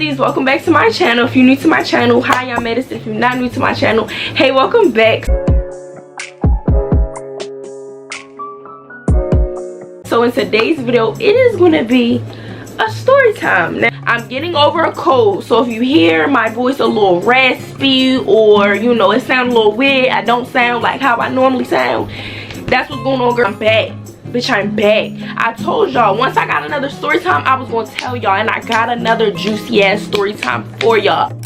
besties, welcome back to my channel. If you're new to my channel, hi, I'm Madison. If you're not new to my channel, hey, welcome back. So in today's video, it is going to be a story time. Now, I'm getting over a cold, so if you hear my voice a little raspy or you know it sounds a little weird, I don't sound like how I normally sound, that's what's going on, girl. I'm back. Bitch, I'm back. I told y'all once I got another story time, I was gonna tell y'all, and I got another juicy ass story time for y'all.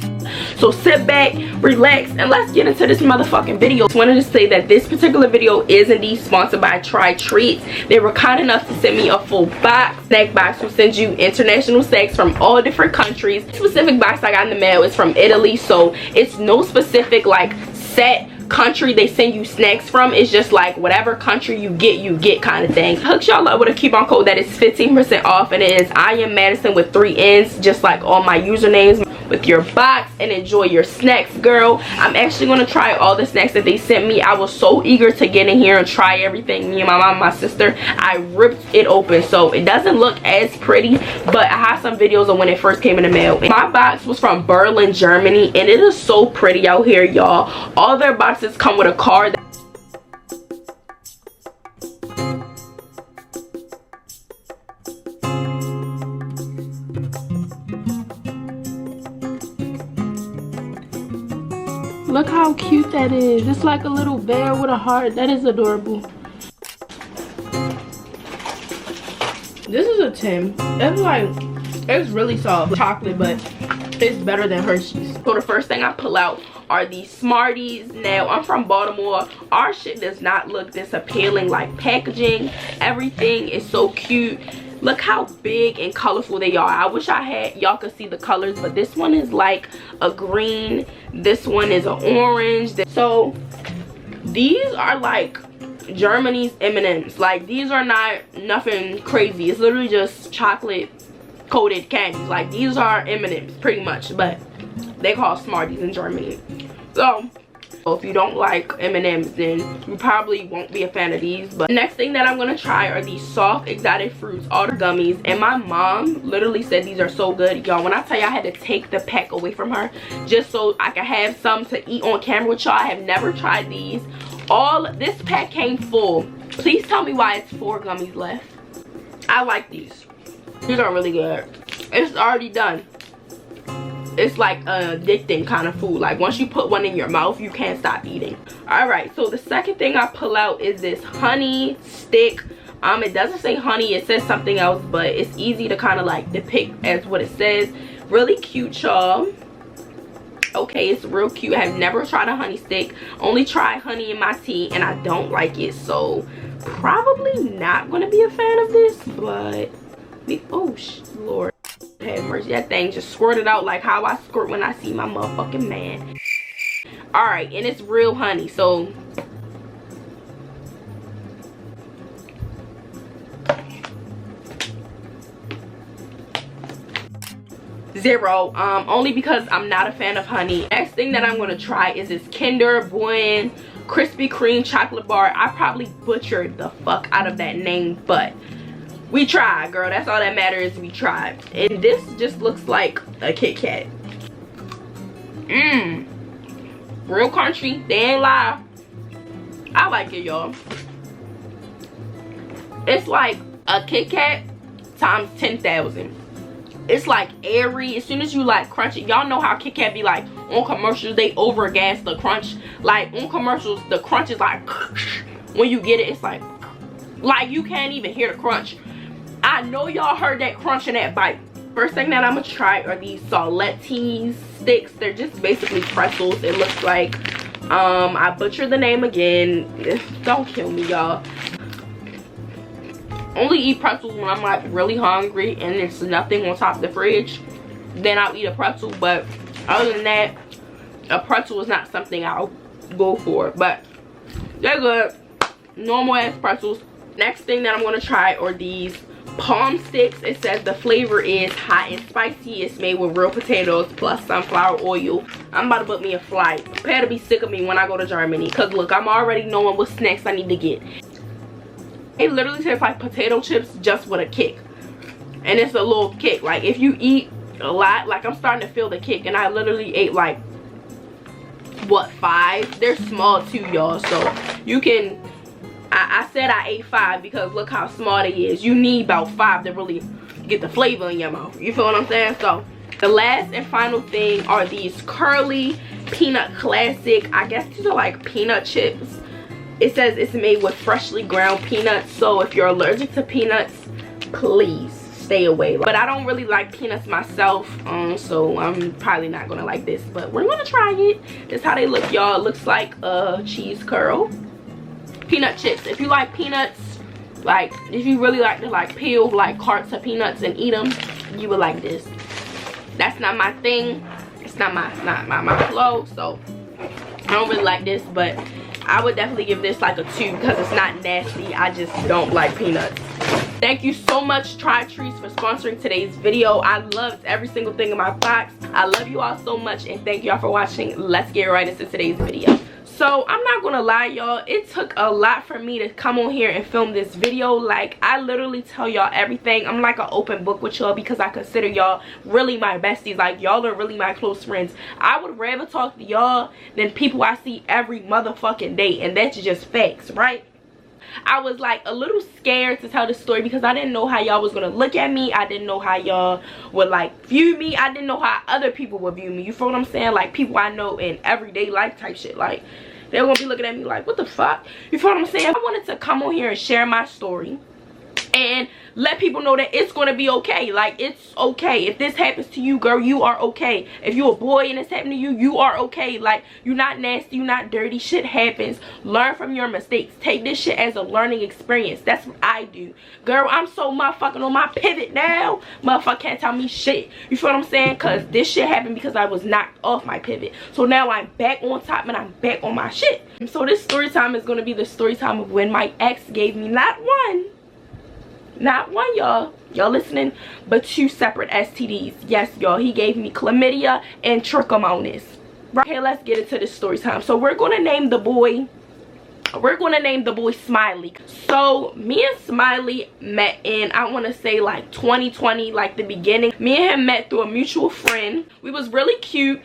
So sit back, relax, and let's get into this motherfucking video. I wanted to say that this particular video is indeed sponsored by Trytreats. They were kind enough to send me a full box. Snack box will send you international snacks from all different countries. The specific box I got in the mail is from Italy, so it's no specific like set country they send you snacks from. It's just like whatever country you get kind of thing. Hook y'all up with a coupon code that is 15% off, and it is iammadisonnn with 3 N's, just like all my usernames, with your box, and enjoy your snacks, girl. I'm actually going to try all the snacks that they sent me. I was so eager to get in here and try everything. Me and my mom and my sister, I ripped it open, so it doesn't look as pretty, but I have some videos of when it first came in the mail. My box was from Berlin, Germany, and it is so pretty out here, y'all. All their boxes come with a card. Look how cute that is. It's like a little bear with a heart. That is adorable. This is a 10. It's really soft chocolate, but it's better than Hershey's. So the first thing I pull out are these Smarties. Now, I'm from Baltimore. Our shit does not look this appealing. Like packaging, everything is so cute. Look how big and colorful they are. I wish y'all could see the colors, but this one is like a green, this one is an orange. So these are like Germany's M&Ms. Like, these are not nothing crazy. It's literally just chocolate coated candies. Like, these are M&Ms pretty much, but they call Smarties in Germany. So if you don't like M&Ms, then you probably won't be a fan of these. But the next thing that I'm gonna try are these soft exotic fruits, all the gummies. And my mom literally said these are so good, y'all. When I tell you I had to take the pack away from her just so I could have some to eat on camera with y'all. I have never tried these. This pack came full. Please tell me why it's 4 gummies left. I like these. These are really good. It's already done. It's like an addicting kind of food. Like, once you put one in your mouth, you can't stop eating. All right, so the second thing I pull out is this honey stick. It doesn't say honey, it says something else, but it's easy to kind of like depict as what it says. Really cute, y'all. Okay, it's real cute. I have never tried a honey stick. Only tried honey in my tea, and I don't like it, so probably not gonna be a fan of this. But oh Lord have mercy, that thing just squirted out like how I squirt when I see my motherfucking man. All right, and it's real honey, so zero, only because I'm not a fan of honey. Next thing that I'm going to try is this Kinder Bueno Krispy Kreme chocolate bar. I probably butchered the fuck out of that name, but we tried, girl. That's all that matters. We tried. And this just looks like a Kit Kat. Real crunchy. They ain't lie. I like it, y'all. It's like a Kit Kat times 10,000. It's like airy. As soon as you like crunch it, y'all know how Kit Kat be like on commercials, they overgas the crunch. Like on commercials, the crunch is like when you get it, it's like you can't even hear the crunch. I know y'all heard that crunch and that bite. First thing that I'm gonna try are these Saltines sticks. They're just basically pretzels. It looks like I butchered the name again. Don't kill me, y'all. Only eat pretzels when I'm like really hungry and there's nothing on top of the fridge. Then I'll eat a pretzel, but other than that, a pretzel is not something I'll go for. But they're good. Normal ass pretzels. Next thing that I'm gonna try are these palm sticks. It says the flavor is hot and spicy. It's made with real potatoes plus sunflower oil. I'm about to book me a flight. Prepare to be sick of me when I go to Germany, because look, I'm already knowing what snacks I need to get. It literally tastes like potato chips just with a kick. And it's a little kick. Like, if you eat a lot. Like, I'm starting to feel the kick, and I literally ate like, what, 5? They're small too, y'all, so you can, I said I ate 5 because look how small they is. You need about 5 to really get the flavor in your mouth. You feel what I'm saying? So the last and final thing are these curly peanut classic, I guess these are like peanut chips. It says it's made with freshly ground peanuts, so if you're allergic to peanuts, please stay away. But I don't really like peanuts myself, so I'm probably not gonna like this, but we're gonna try it. This is how they look, y'all. It looks like a cheese curl. Peanut chips. If you like peanuts, like if you really like to like peel like carts of peanuts and eat them, you would like this. That's not my thing. It's not my flow, so I don't really like this, but I would definitely give this like a 2 because it's not nasty. I just don't like peanuts. Thank you so much, trytreats, for sponsoring today's video. I loved every single thing in my box. I love you all so much, and thank you all for watching. Let's get right into today's video. So I'm not gonna lie, y'all, it took a lot for me to come on here and film this video. Like, I literally tell y'all everything. I'm like an open book with y'all because I consider y'all really my besties. Like, y'all are really my close friends. I would rather talk to y'all than people I see every motherfucking day, and that's just facts, right? I was like a little scared to tell this story because I didn't know how y'all was gonna look at me. I didn't know how y'all would like view me. I didn't know how other people would view me. You feel what I'm saying? Like, people I know in everyday life type shit. Like, they're gonna be looking at me like, what the fuck? You feel what I'm saying? I wanted to come on here and share my story and let people know that it's gonna be okay. Like, it's okay. If this happens to you, girl, you are okay. If you're a boy and it's happening to you, you are okay. Like, you're not nasty, you're not dirty. Shit happens. Learn from your mistakes. Take this shit as a learning experience. That's what I do. Girl, I'm so motherfucking on my pivot now. Motherfucker can't tell me shit. You feel what I'm saying? Because this shit happened because I was knocked off my pivot. So now I'm back on top and I'm back on my shit. So this story time is gonna be the story time of when my ex gave me not one, y'all listening, but 2 separate STDs. Yes, y'all, he gave me chlamydia and trichomonas. Right here, let's get into this story time. So we're gonna name the boy Smiley. So me and Smiley met in, I want to say like 2020, like the beginning. Me and him met through a mutual friend. We was really cute.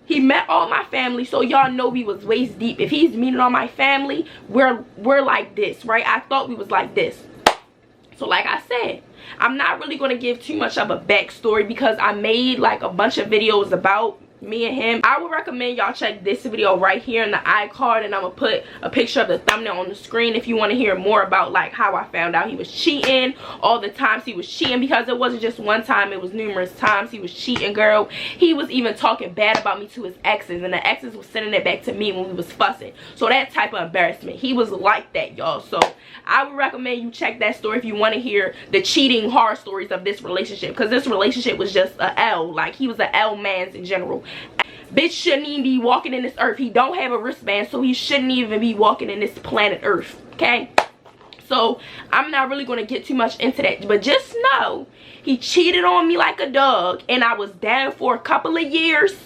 He met all my family, so y'all know we was waist deep. If he's meeting all my family, we're like this, right? I thought we was like this. So like I said, I'm not really going to give too much of a backstory because I made like a bunch of videos about me and him. I would recommend y'all check this video right here in the iCard, and I'm gonna put a picture of the thumbnail on the screen if you want to hear more about like how I found out he was cheating, all the times he was cheating, because it wasn't just one time, it was numerous times he was cheating, girl. He was even talking bad about me to his exes, and the exes was sending it back to me when we was fussing. So that type of embarrassment, he was like that, y'all. So I would recommend you check that story if you want to hear the cheating horror stories of this relationship, because this relationship was just a L. Like, he was an L man's in general. Bitch shouldn't even be walking in this earth. He don't have a wristband, so he shouldn't even be walking in this planet Earth, okay? So I'm not really going to get too much into that, but just know he cheated on me like a dog, and I was down for a couple of years,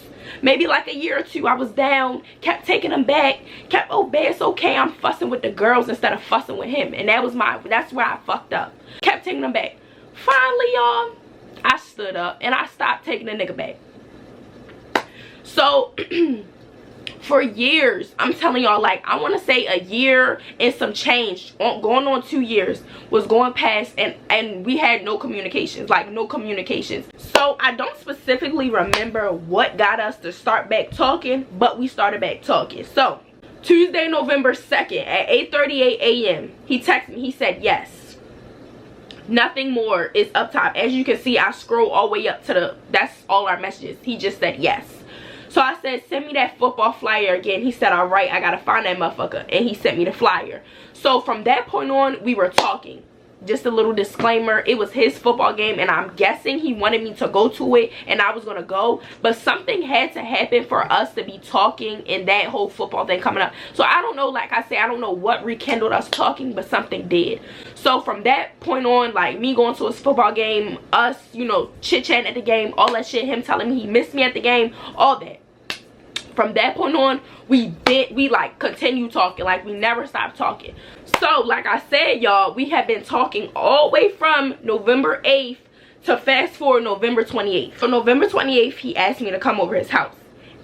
maybe like a year or 2. I was down, kept taking him back, kept, oh babe, it's okay, I'm fussing with the girls instead of fussing with him. And that's where I fucked up. Kept taking him back. Finally, y'all, I stood up and I stopped taking the nigga back. So for years, I'm telling y'all, like, I want to say a year and some change, going on 2 years, was going past, and we had no communications, like no communications. So I don't specifically remember what got us to start back talking, but we started back talking. So Tuesday, November 2nd at 8:38 a.m. he texted me. He said yes. Nothing more is up top. As you can see, I scroll all the way up to the, that's all our messages. He just said yes. So I said, send me that football flyer again. He said, all right, I gotta find that motherfucker. And he sent me the flyer. So from that point on, we were talking. Just a little disclaimer, it was his football game, and I'm guessing he wanted me to go to it, and I was gonna go. But something had to happen for us to be talking and that whole football thing coming up. So I don't know, like I said, I don't know what rekindled us talking, but something did. So from that point on, like me going to his football game, us, you know, chit-chatting at the game, all that shit, him telling me he missed me at the game, all that. From that point on, we like continued talking, like we never stopped talking. So like I said, y'all, we have been talking all the way from November 8th to fast forward November 28th. So November 28th, he asked me to come over his house.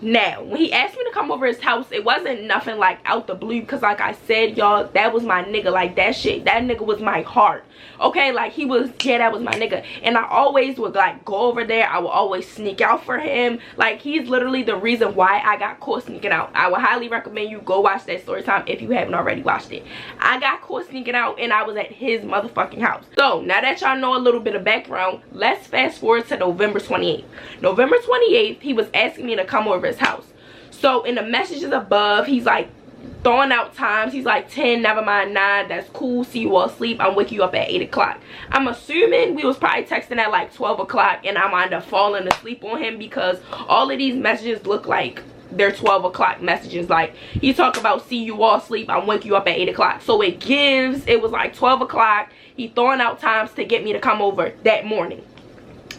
Now, when he asked me to come over his house, it wasn't nothing like out the blue, because like I said, y'all, that was my nigga. Like, that nigga was my heart. Okay, like, he was, yeah, that was my nigga. And I always would like go over there. I would always sneak out for him. Like, he's literally the reason why I got caught sneaking out. I would highly recommend you go watch that story time if you haven't already watched it. I got caught sneaking out and I was at his motherfucking house. So now that y'all know a little bit of background, let's fast forward to November 28th. November 28th, he was asking me to come over his house. So in the messages above, he's like throwing out times. He's like 10, never mind 9, that's cool, see you all asleep, I'm waking you up at 8 o'clock. I'm assuming we was probably texting at like 12 o'clock and I wound up falling asleep on him, because all of these messages look like they're 12 o'clock messages. Like, he talked about see you all asleep, I'm wake you up at 8 o'clock. So it was like 12 o'clock. He throwing out times to get me to come over that morning.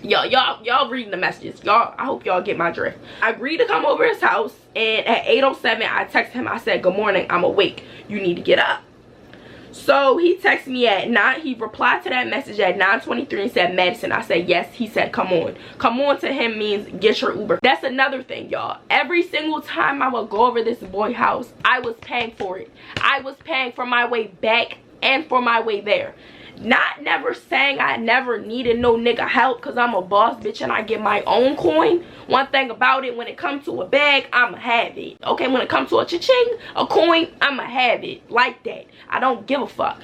Y'all reading the messages. Y'all, I hope y'all get my drift. I agreed to come over his house, and at 8:07 I texted him. I said, good morning, I'm awake, you need to get up. So he texted me at 9. He replied to that message at 9:23 and said, Madison. I said, yes. He said, come on. Come on to him means get your Uber. That's another thing, y'all. Every single time I would go over this boy house, I was paying for it. I was paying for my way back and for my way there. Not never saying I never needed no nigga help, because I'm a boss bitch and I get my own coin. One thing about it, when it comes to a bag, I'ma have it. Okay, when it comes to a cha-ching, a coin, I'ma have it like that. I don't give a fuck.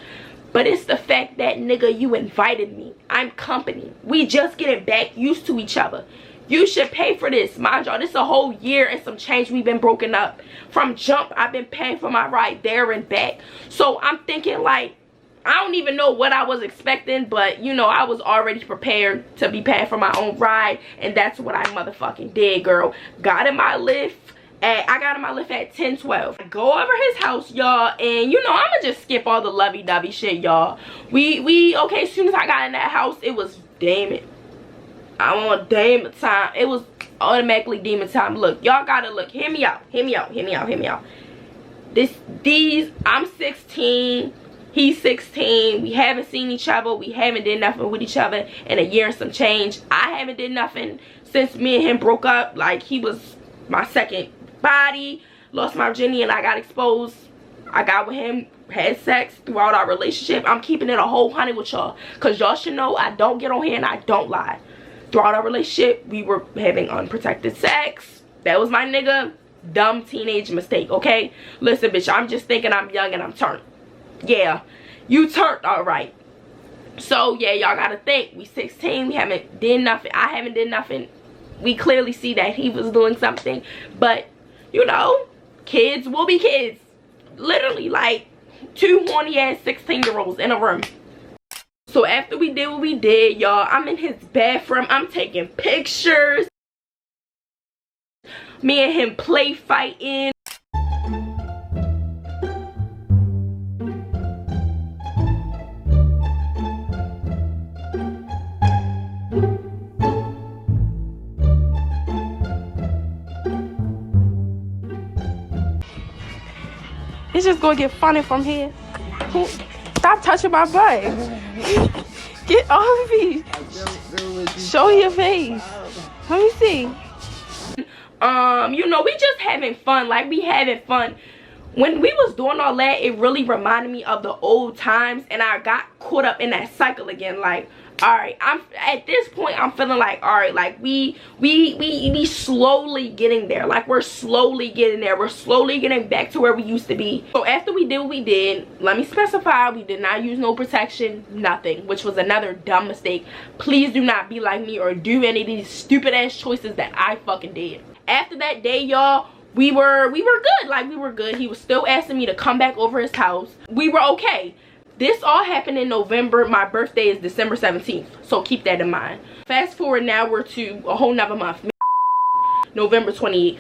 But it's the fact that, nigga, you invited me. I'm company. We just getting back used to each other. You should pay for this. Mind y'all, this is a whole year and some change we've been broken up. From jump, I've been paying for my ride there and back. So I'm thinking like, I don't even know what I was expecting, but you know, I was already prepared to be paying for my own ride, and that's what I motherfucking did, girl. Got in my Lyft. I got in my Lyft at 10:12. I go over his house, y'all, and you know, I'ma just skip all the lovey-dovey shit, y'all. Okay, as soon as I got in that house, it was demon. I want demon time. It was automatically demon time. Look, y'all gotta look. Hear me out. Hear me out. Hear me out. Hear me out. I'm 16. He's 16. We haven't seen each other. We haven't did nothing with each other in a year and some change. I haven't did nothing since me and him broke up. Like, he was my second body. Lost my virginity and I got exposed. I got with him, had sex throughout our relationship. I'm keeping it a whole 100 with y'all, because y'all should know I don't get on here and I don't lie. Throughout our relationship, we were having unprotected sex. That was my nigga. Dumb teenage mistake, okay? Listen, bitch, I'm just thinking I'm young and I'm turned. Yeah, you turned all right. So yeah, y'all gotta think, we 16, we haven't did nothing. I haven't did nothing. We clearly see that he was doing something, but you know, kids will be kids. Literally, like 2 horny ass 16-year-olds in a room. So after we did what we did, y'all, I'm in his bathroom. I'm taking pictures. Me and him play fighting. It's just gonna get funny from here. Stop touching my butt. Get off me. Show your face. Let me see. You know, we just having fun. Like, we having fun. When we was doing all that, it really reminded me of the old times, and I got caught up in that cycle again. Like, all right, I'm at this point, I'm feeling like, all right, like we slowly getting there. Like, we're slowly getting there. We're slowly getting back to where we used to be. So after we did what we did, let me specify, we did not use no protection, nothing, which was another dumb mistake. Please do not be like me or do any of these stupid ass choices that I fucking did. After that day, y'all, we were good. Like, we were good. He was still asking me to come back over his house. We were okay. This all happened in November. My birthday is December 17th, so keep that in mind. Fast forward now, we're to a whole nother month, November 28th.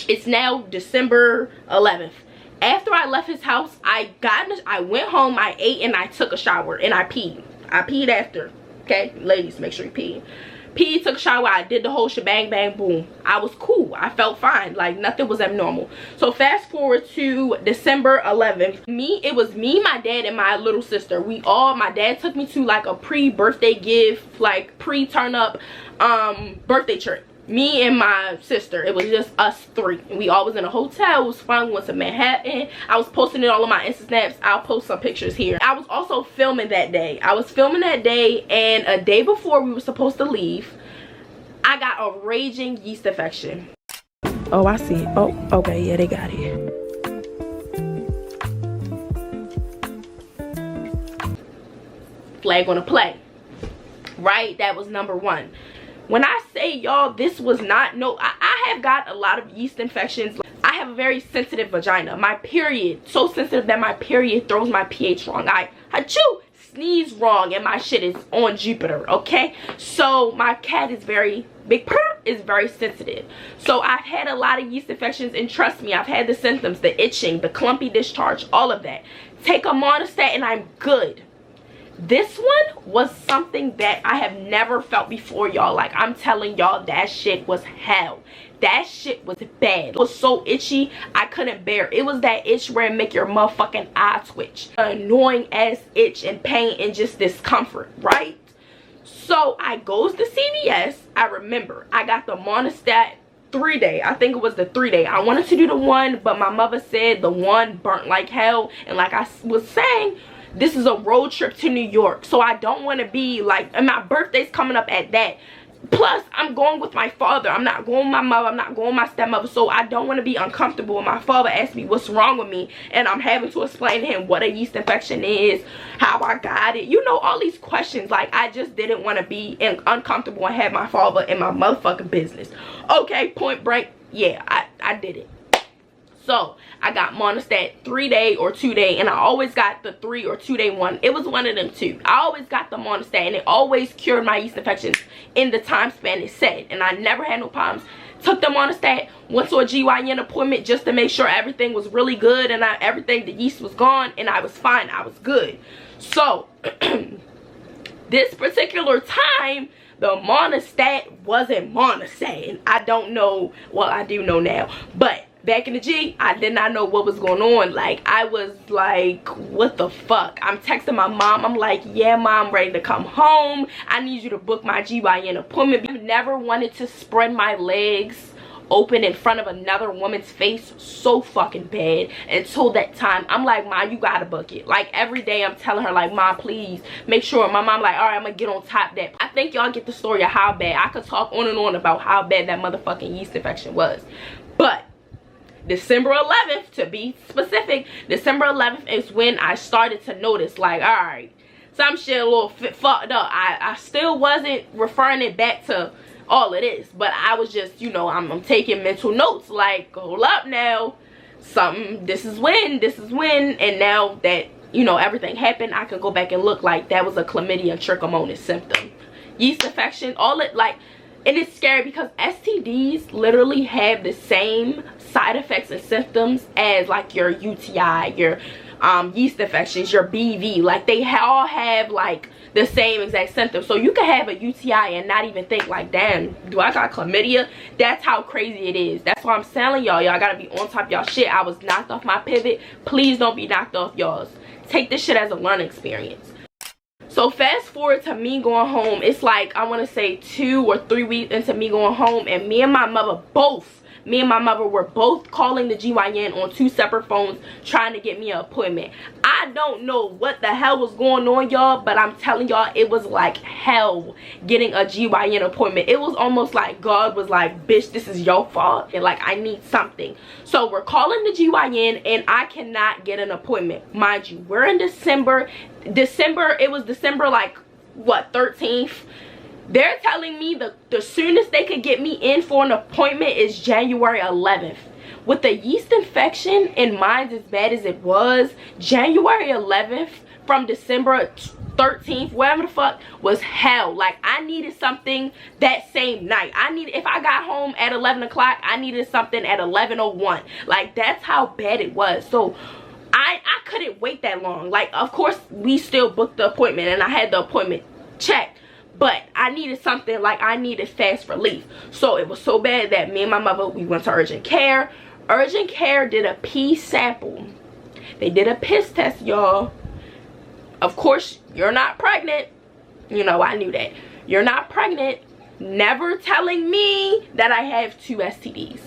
It's now December 11th. After I left his house, I went home, I ate, and I took a shower, and I peed. I peed after. Okay, ladies, make sure you pee. PE took a shower, I did the whole shebang bang boom. I was cool. I felt fine. Like nothing was abnormal. So fast forward to December 11th. It was me, my dad, and my little sister. My dad took me to like a pre-birthday gift, like pre-turn up birthday trip. Me and my sister. It was just us three. And we all was in a hotel. It was fun. We went to Manhattan. I was posting it all on my Insta snaps. I'll post some pictures here. I was also filming that day. And a day before we were supposed to leave, I got a raging yeast infection. Oh, I see. Oh, okay. Yeah, they got it. Flag on a play. Right? That was number one. When I say y'all, this was not I have got a lot of yeast infections. I have a very sensitive vagina. My period, so sensitive that my period throws my pH wrong. I sneeze wrong and my shit is on Jupiter, okay? So my cat is very is very sensitive. So I've had a lot of yeast infections, and trust me, I've had the symptoms, the itching, the clumpy discharge, all of that. Take a monostat and I'm good. This one was something that I have never felt before, y'all. Like, I'm telling y'all, that shit was hell. That shit was bad. It was so itchy, I couldn't bear it. It was that itch where it make your motherfucking eye twitch. Annoying ass itch and pain and just discomfort, right? So I goes to CVS. I remember I got the monostat 3-day. I think it was the 3-day. I wanted to do the 1, but my mother said the 1 burnt like hell. And like I was saying, this is a road trip to New York, so I don't want to be like, and my birthday's coming up at that. Plus, I'm going with my father. I'm not going with my mother. I'm not going with my stepmother. So I don't want to be uncomfortable when my father asks me what's wrong with me, and I'm having to explain to him what a yeast infection is, how I got it. You know, all these questions. Like, I just didn't want to be uncomfortable and have my father in my motherfucking business. Okay, point break. Yeah, I did it. So I got monostat 3-day or 2-day, and I always got the 3 or 2-day one. It was one of them two. I always got the monostat, and it always cured my yeast infections in the time span it said, and I never had no problems. Took the monostat, went to a GYN appointment just to make sure everything was really good, and the yeast was gone, and I was fine. I was good. So this particular time, the monostat wasn't monostat, and I don't know. Well, I do know now, but back in the G, I did not know what was going on. Like, I was like, what the fuck? I'm texting my mom. I'm like, yeah, mom, I'm ready to come home. I need you to book my GYN appointment. I've never wanted to spread my legs open in front of another woman's face so fucking bad until that time. I'm like, mom, you gotta book it. Like, every day I'm telling her, like, mom, please make sure. My mom like, all right, I'm gonna get on top of that. I think y'all get the story of how bad. I could talk on and on about how bad that motherfucking yeast infection was. But December 11th, to be specific, December 11th is when I started to notice, like, all right, some shit a little fucked up. I still wasn't referring it back to all of this, but I was just, you know, I'm taking mental notes, like, hold up now, this is when, and now that, you know, everything happened, I can go back and look like that was a chlamydia and trichomonas symptom. Yeast infection, all it, like, and it's scary because STDs literally have the same side effects and symptoms as like your UTI, your yeast infections, your BV. Like, they all have like the same exact symptoms. So you can have a UTI and not even think like, damn, do I got chlamydia? That's how crazy it is. That's why I'm telling y'all, y'all gotta be on top of y'all shit. I was knocked off my pivot. Please don't be knocked off y'all's. Take this shit as a learning experience. So fast forward to me going home. It's like, I want to say 2 or 3 weeks into me going home, and me and my mother were both calling the GYN on 2 separate phones trying to get me an appointment. I don't know what the hell was going on, y'all, but I'm telling y'all, it was like hell getting a GYN appointment. It was almost like God was like, bitch, this is your fault, and like, I need something. So we're calling the GYN, and I cannot get an appointment. Mind you, we're in December. It was December, like, what, 13th? They're telling me the soonest they could get me in for an appointment is January 11th. With the yeast infection and mine's as bad as it was, January 11th from December 13th, whatever the fuck, was hell. Like, I needed something that same night. If I got home at 11 o'clock, I needed something at 11:01. Like, that's how bad it was. So I couldn't wait that long. Like, of course, we still booked the appointment, and I had the appointment checked. but I needed something, like I needed fast relief. So it was so bad that me and my mother, we went to urgent care. Urgent care did a pee sample. They did a piss test, y'all. Of course, you're not pregnant. You know, I knew that. You're not pregnant. Never telling me that I have 2 STDs.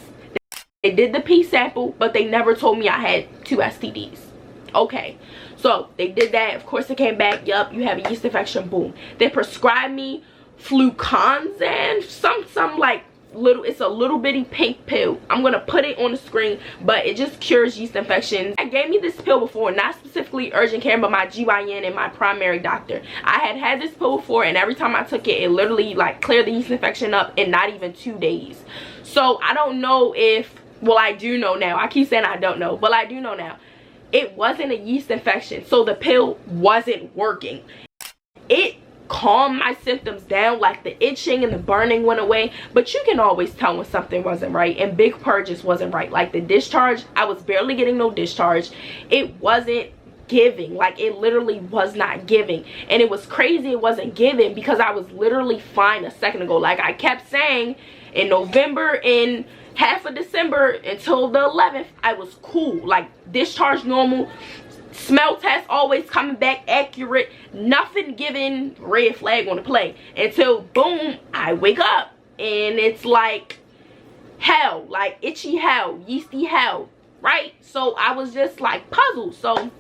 They did the pee sample, but they never told me I had 2 STDs. Okay, so they did that. Of course, it came back. Yup, you have a yeast infection. Boom. They prescribed me fluconazine, some like little, it's a little bitty pink pill. I'm gonna put it on the screen, but it just cures yeast infections. I gave me this pill before, not specifically urgent care, but my GYN and my primary doctor. I had this pill before, and every time I took it, it literally like cleared the yeast infection up in not even 2 days. So I don't know if, well, I do know now. I keep saying I don't know, but I do know now. It wasn't a yeast infection, so the pill wasn't working. It calmed my symptoms down, like the itching and the burning went away, but you can always tell when something wasn't right, and Big Purge wasn't right. Like the discharge, I was barely getting no discharge. It wasn't giving, like it literally was not giving. And it was crazy it wasn't giving because I was literally fine a second ago. Like I kept saying, in November, in half of December until the 11th, I was cool, like discharge normal, smell test always coming back accurate, nothing giving, red flag on the play, until boom, I wake up and it's like hell, like itchy hell, yeasty hell, right? So I was just like puzzled. So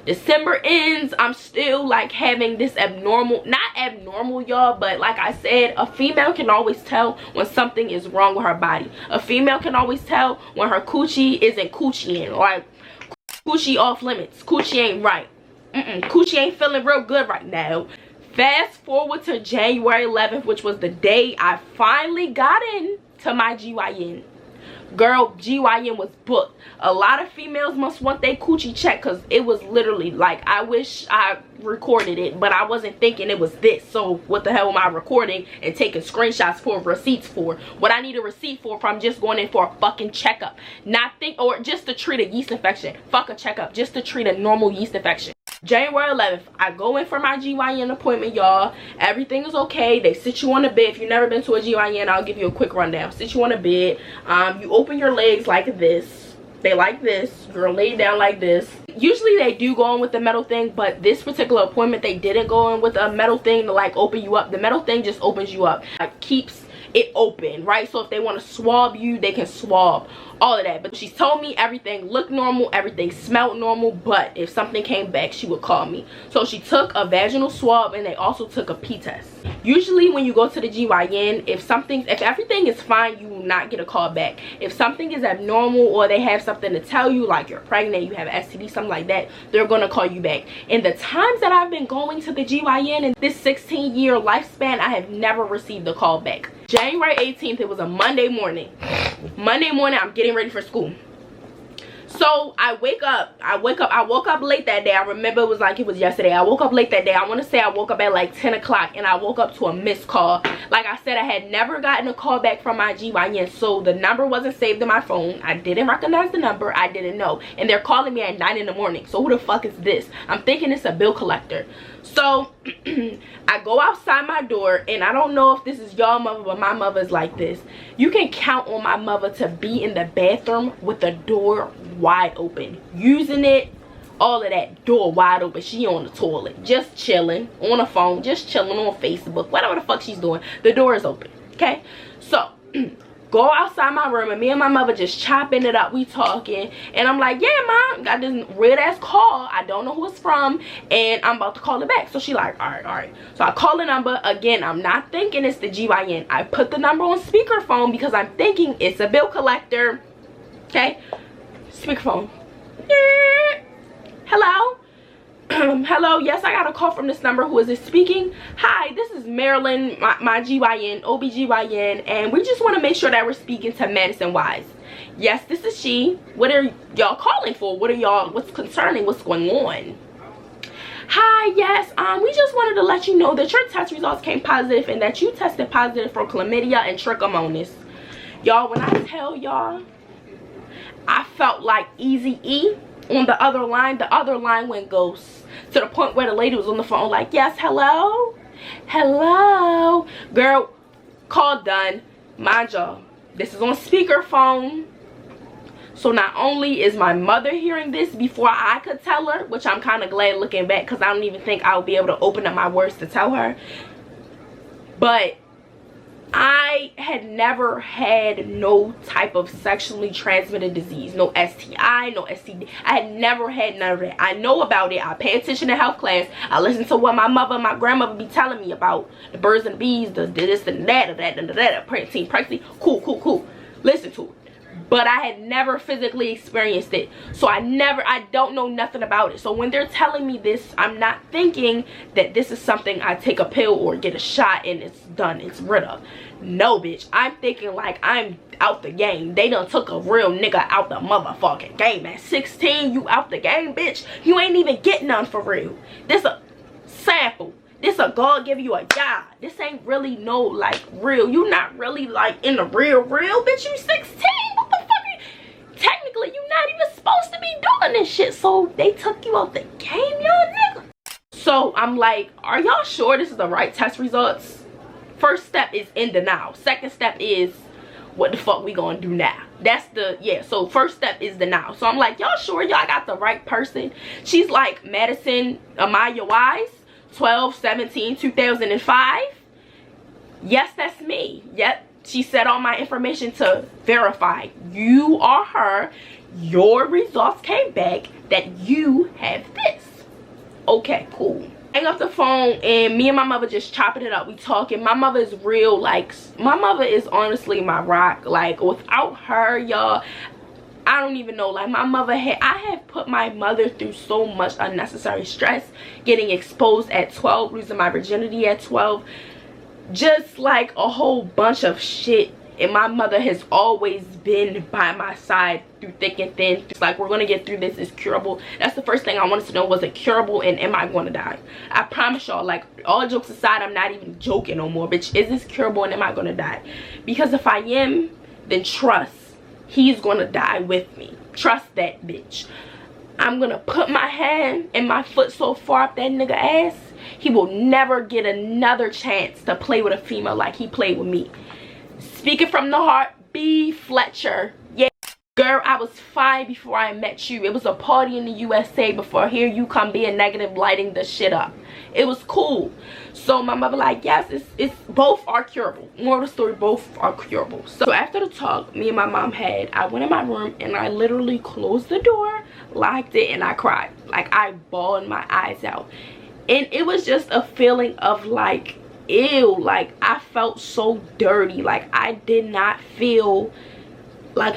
December ends, I'm still like having this abnormal, not abnormal y'all, but like I said, a female can always tell when something is wrong with her body. A female can always tell when her coochie isn't coochieing, like coochie off limits, coochie ain't right, coochie ain't feeling real good right now. Fast forward to January 11th, which was the day I finally got in to my GYN. Girl, GYN was booked. A lot of females must want their coochie check, because it was literally like, I wish I recorded it, but I wasn't thinking it was this. So what the hell am I recording and taking screenshots for, receipts for? What I need a receipt for if I'm just going in for a fucking checkup, not think, or just to treat a yeast infection. Fuck a checkup, just to treat a normal yeast infection. January 11th, I go in for my GYN appointment, y'all. Everything is okay. They sit you on the bed. If you've never been to a GYN, I'll give you a quick rundown. Sit you on the bed. You open your legs like this. They like this. You're laid down like this. Usually they do go in with the metal thing, but this particular appointment, they didn't go in with a metal thing to like open you up. The metal thing just opens you up. It keeps it open, right? So if they want to swab you, they can swab, all of that. But she told me everything looked normal, everything smelled normal, but if something came back, she would call me. So she took a vaginal swab, and they also took a pee test. Usually when you go to the GYN, if everything is fine, you will not get a call back. If something is abnormal, or they have something to tell you, like you're pregnant, you have an STD, something like that, they're gonna call you back. In the times that I've been going to the GYN in this 16-year lifespan, I have never received a call back. January 18th, it was a Monday morning. I'm getting ready for school. So I woke up late that day. I remember it was like it was yesterday. I woke up late that day. I want to say I woke up at like 10 o'clock, and I woke up to a missed call. Like I said, I had never gotten a call back from my GYN, so the number wasn't saved in my phone. I didn't recognize the number. I didn't know. And they're calling me at 9 in the morning. So who the fuck is this? I'm thinking it's a bill collector. So I go outside my door, and I don't know if this is y'all mother, but my mother's like this. You can count on my mother to be in the bathroom with the door wide open, using it, all of that, door wide open. She on the toilet, just chilling on the phone, just chilling on Facebook, whatever the fuck she's doing. The door is open, okay? So go outside my room, and me and my mother just chopping it up. We talking, and I'm like, yeah, mom, got this weird ass call. I don't know who it's from, and I'm about to call it back. So she like, all right. So I call the number again. I'm not thinking it's the GYN. I put the number on speakerphone because I'm thinking it's a bill collector. Okay, speakerphone. Hello. Hello, yes, I got a call from this number. Who is it speaking? Hi, this is Marilyn, my GYN, OBGYN, and we just want to make sure that we're speaking to Madison Wise. Yes, this is she. What are y'all calling for? What's concerning? What's going on? Hi, yes, we just wanted to let you know that your test results came positive, and that you tested positive for chlamydia and trichomonas. Y'all, when I tell y'all, I felt like Eazy-E on the other line. The other line went ghost, to the point where the lady was on the phone like, yes, hello, Hello, girl. Call done. Mind y'all, this is on speakerphone. So not only is my mother hearing this before I could tell her, which I'm kind of glad looking back, because I don't even think I'll be able to open up my words to tell her, but I had never had no type of sexually transmitted disease, no STI, no STD. I had never had none of that. I know about it. I pay attention to health class. I listen to what my mother and my grandmother be telling me about the birds and the bees, the this and that, pregnancy. Cool. Listen to it. But I had never physically experienced it. So I don't know nothing about it. So when they're telling me this, I'm not thinking that this is something I take a pill or get a shot and it's done, it's rid of. No, bitch. I'm thinking like I'm out the game. They done took a real nigga out the motherfucking game. At 16, you out the game, bitch. You ain't even getting none for real. This a sample. This a God give you a job. This ain't really no like real. You not really like in the real, bitch. You 16. What the fuck? Technically, you're not even supposed to be doing this shit. So they took you out the game, y'all nigga. So I'm like, are y'all sure this is the right test results? First step is in denial. Second step is, what the fuck we gonna do now? That's the, yeah, so first step is denial. So I'm like, y'all sure y'all got the right person? She's like, Madison Amaya Wise, 12/17 2005. Yes, that's me. Yep, she said all my information to verify you are her. Your results came back that you have this. Okay, cool. Hang up the phone and me and my mother just chopping it up. We talking. My mother is real, like, my mother is honestly my rock. Like, without her, y'all, I don't even know. Like, my mother I have put my mother through so much unnecessary stress, getting exposed at 12, losing my virginity at 12, just like a whole bunch of shit. And my mother has always been by my side through thick and thin. It's like, we're gonna get through this. It's curable. That's the first thing I wanted to know. Was it curable, and am I going to die? I promise y'all, like, all jokes aside, I'm not even joking no more, bitch. Is this curable, and am I gonna die? Because if I am, then trust, he's gonna die with me. Trust that, bitch. I'm gonna put my hand and my foot so far up that nigga ass, he will never get another chance to play with a female like he played with me. Speaking from the heart, B. Fletcher. Yeah, girl, I was fine before I met you. It was a party in the USA before here you come being negative, lighting the shit up. It was cool. So my mother like, yes, it's both are curable. Moral of the story, both are curable. So after the talk me and my mom had, I went in my room and I literally closed the door, locked it, and I cried. Like, I bawled my eyes out. And it was just a feeling of like, ew. Like, I felt so dirty. Like, I did not feel like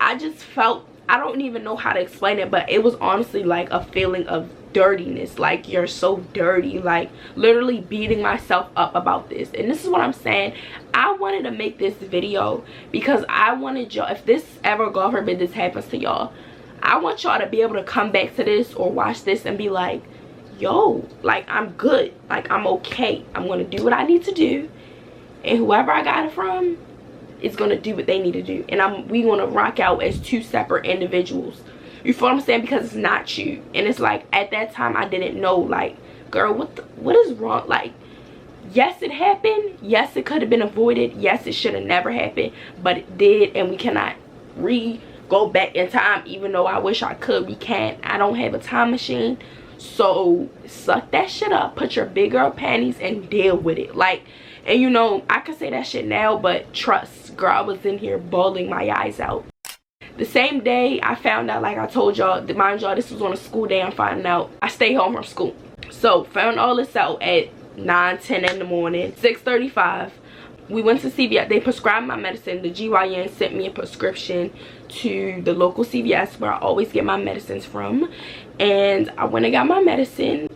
I just felt, I don't even know how to explain it, but it was honestly like a feeling of dirtiness. Like, you're so dirty. Like, literally beating myself up about this. And this is what I'm saying. I wanted to make this video because I wanted y'all, if this ever, God forbid, this happens to y'all, I want y'all to be able to come back to this or watch this and be like, yo, like, I'm good. Like, I'm okay. I'm gonna do what I need to do, and whoever I got it from is gonna do what they need to do, and we gonna rock out as two separate individuals. You feel what I'm saying? Because it's not you. And it's like, at that time I didn't know, like, girl, what is wrong? Like, yes, it happened. Yes, it could have been avoided. Yes, it should have never happened, but it did, and we cannot go back in time. Even though I wish I could, we can't. I don't have a time machine. So suck that shit up, put your big girl panties and deal with it. Like, and you know, I could say that shit now, but trust, girl, I was in here bawling my eyes out. The same day I found out, like I told y'all, mind y'all, this was on a school day. I'm finding out I stay home from school, so found all this out at 9-10 in the morning. 6:35 we went to CVS. They prescribed my medicine. The GYN sent me a prescription to the local CVS where I always get my medicines from, and I went and got my medicine.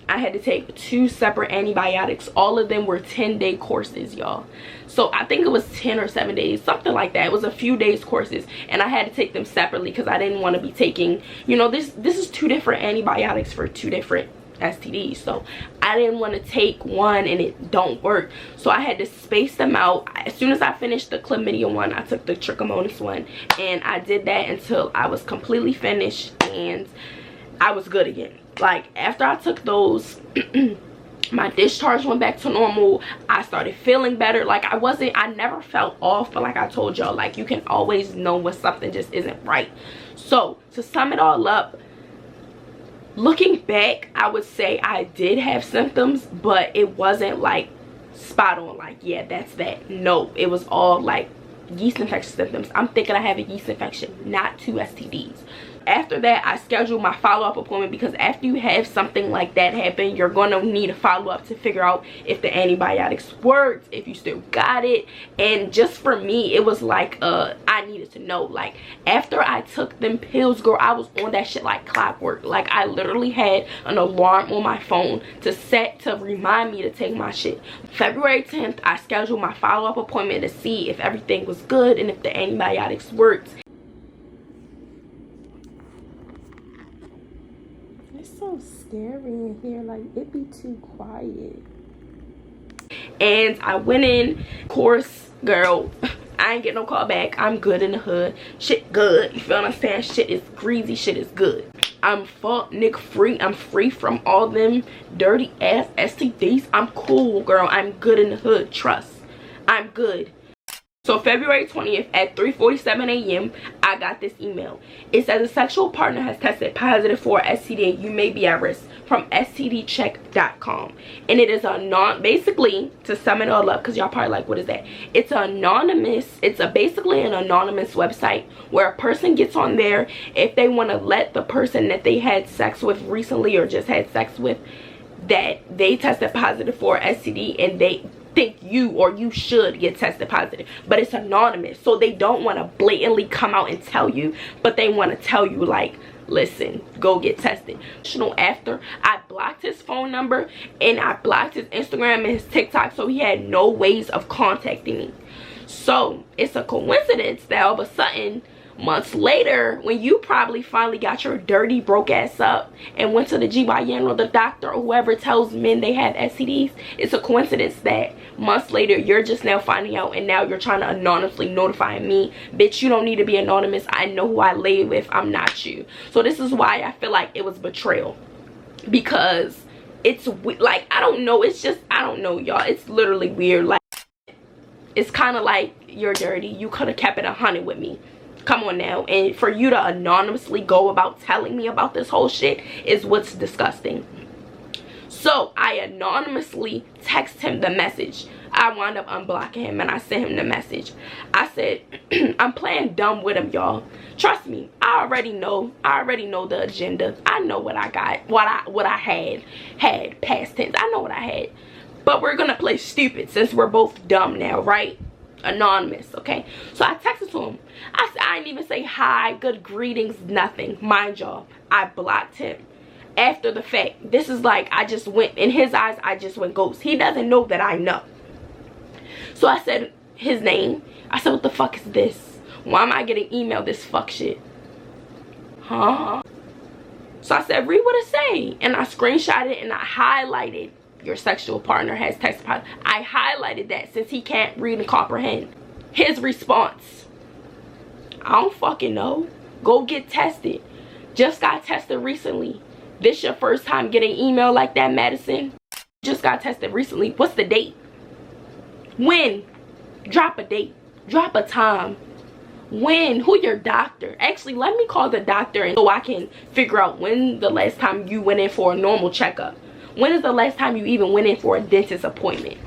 I had to take 2 separate antibiotics. All of them were 10-day courses, y'all. So I think it was 10 or 7 days, something like that. It was a few days courses, and I had to take them separately because I didn't want to be taking, you know, this is 2 different antibiotics for 2 different STDs. So I didn't want to take one and it don't work, so I had to space them out. As soon as I finished the chlamydia one, I took the trichomonas one, and I did that until I was completely finished and I was good again. Like, after I took those My discharge went back to normal. I started feeling better. Like I never felt off, but like I told y'all, like you can always know when something just isn't right. So to sum it all up, looking back, I would say I did have symptoms, but it wasn't like spot on, like yeah, that's that. No, it was all like yeast infection symptoms. I'm thinking I have a yeast infection, not 2 STDs. After that, I scheduled my follow-up appointment, because after you have something like that happen, you're gonna need a follow-up to figure out if the antibiotics worked, if you still got it. And just for me, it was like I needed to know. Like after I took them pills, girl, I was on that shit like clockwork. Like I literally had an alarm on my phone to set to remind me to take my shit. February 10th, I scheduled my follow-up appointment to see if everything was good and if the antibiotics worked. So scary in here, like it be too quiet. And I went in, of course, girl, I ain't get no call back. I'm good in the hood. Shit good, you feel what I'm saying? Shit is greasy, shit is good. I'm fuck nigga free. I'm free from all them dirty ass STDs. I'm cool, girl. I'm good in the hood, trust. I'm good. So February 20th at 3:47 a.m. I got this email. It says a sexual partner has tested positive for STD. You may be at risk, from stdcheck.com. And it is basically, to sum it all up, because y'all probably like, what is that? It's anonymous. It's basically an anonymous website where a person gets on there if they want to let the person that they had sex with recently or just had sex with, that they tested positive for STD, and they think you or you should get tested positive, but it's anonymous, so they don't want to blatantly come out and tell you, but they want to tell you like, listen, go get tested. After I blocked his phone number and I blocked his Instagram and his TikTok, so he had no ways of contacting me. So it's a coincidence that all of a sudden, months later, when you probably finally got your dirty broke ass up and went to the GYN or the doctor or whoever tells men they have STDs, it's a coincidence that months later you're just now finding out, and now you're trying to anonymously notify me. Bitch, you don't need to be anonymous. I know who I lay with. I'm not you. So this is why I feel like it was betrayal, because it's like, I don't know, it's just, I don't know, y'all, it's literally weird. Like it's kind of like, you're dirty, you could have kept it 100 with me. Come on now. And for you to anonymously go about telling me about this whole shit is what's disgusting. So I anonymously text him the message. I wound up unblocking him and I sent him the message. I said, I'm playing dumb with him, y'all. Trust me, I already know the agenda. I know what I got, what I had past tense. I know what I had. But we're gonna play stupid since we're both dumb now, right? Anonymous, okay? So I texted to him. I didn't even say hi, good greetings, nothing. Mind y'all, I blocked him after the fact. This is like, I just went, in his eyes, I just went ghost. He doesn't know that I know. So I said his name. I said, what the fuck is this? Why am I getting emailed this fuck shit? Huh? So I said, read what it say. And I screenshotted it and I highlighted, your sexual partner has tested positive. I highlighted that since he can't read and comprehend. His response, I don't fucking know. Go get tested. Just got tested recently. This your first time getting email like that, Madison? Just got tested recently. What's the date? When? Drop a date. Drop a time. When? Who your doctor? Actually, let me call the doctor so I can figure out when the last time you went in for a normal checkup. When is the last time you even went in for a dentist appointment?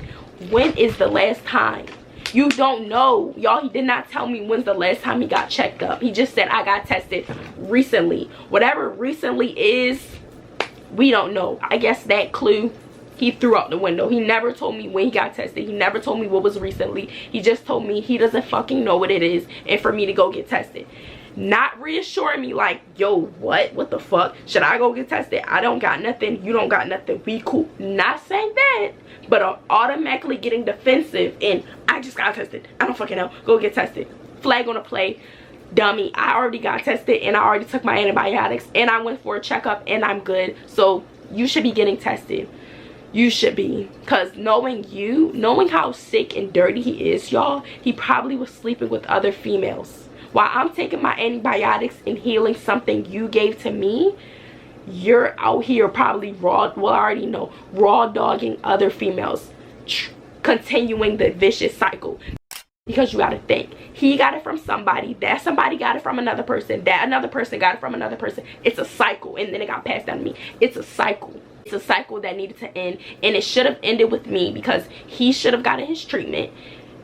When is the last time? You don't know. Y'all, he did not tell me when's the last time he got checked up. He just said, I got tested recently. Whatever recently is, we don't know. I guess that clue he threw out the window. He never told me when he got tested. He never told me what was recently. He just told me he doesn't fucking know what it is and for me to go get tested. Not reassuring me like, yo, what the fuck, should I go get tested? I don't got nothing, you don't got nothing, we cool. Not saying that, but I'm automatically getting defensive and I just got tested, I don't fucking know, go get tested. Flag on the play, dummy. I already got tested and I already took my antibiotics and I went for a checkup and I'm good. So you should be getting tested. You should be, because knowing how sick and dirty he is, y'all, he probably was sleeping with other females. While I'm taking my antibiotics and healing something you gave to me, you're out here probably raw, well, I already know, raw dogging other females, continuing the vicious cycle. Because you gotta think, he got it from somebody, that somebody got it from another person, that another person got it from another person. It's a cycle, and then it got passed down to me. It's a cycle. It's a cycle that needed to end, and it should have ended with me, because he should have gotten his treatment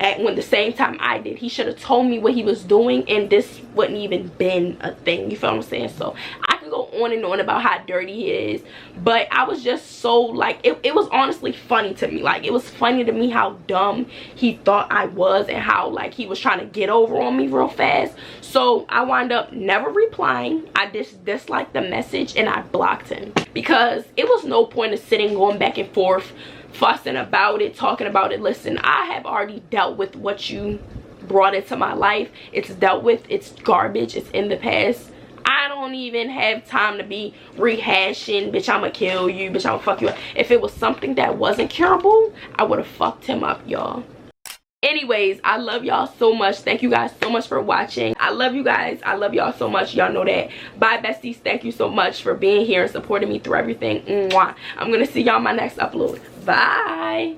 at when the same time I did. He should have told me what he was doing, and this wouldn't even been a thing. You feel what I'm saying? So I can go on and on about how dirty he is, but I was just so like, it was honestly funny to me. Like, it was funny to me how dumb he thought I was, and how like he was trying to get over on me real fast. So I wound up never replying. I just disliked the message, and I blocked him, because it was no point of sitting going back and forth, fussing about it, talking about it. Listen, I have already dealt with what you brought into my life. It's dealt with. It's garbage. It's in the past. I don't even have time to be rehashing, bitch, I'ma kill you, bitch, I'ma fuck you up. If it was something that wasn't curable, I would have fucked him up, y'all. Anyways, I love y'all so much. Thank you guys so much for watching. I love you guys. I love y'all so much. Y'all know that. Bye, besties. Thank you so much for being here and supporting me through everything. Mwah. I'm gonna see y'all in my next upload. Bye.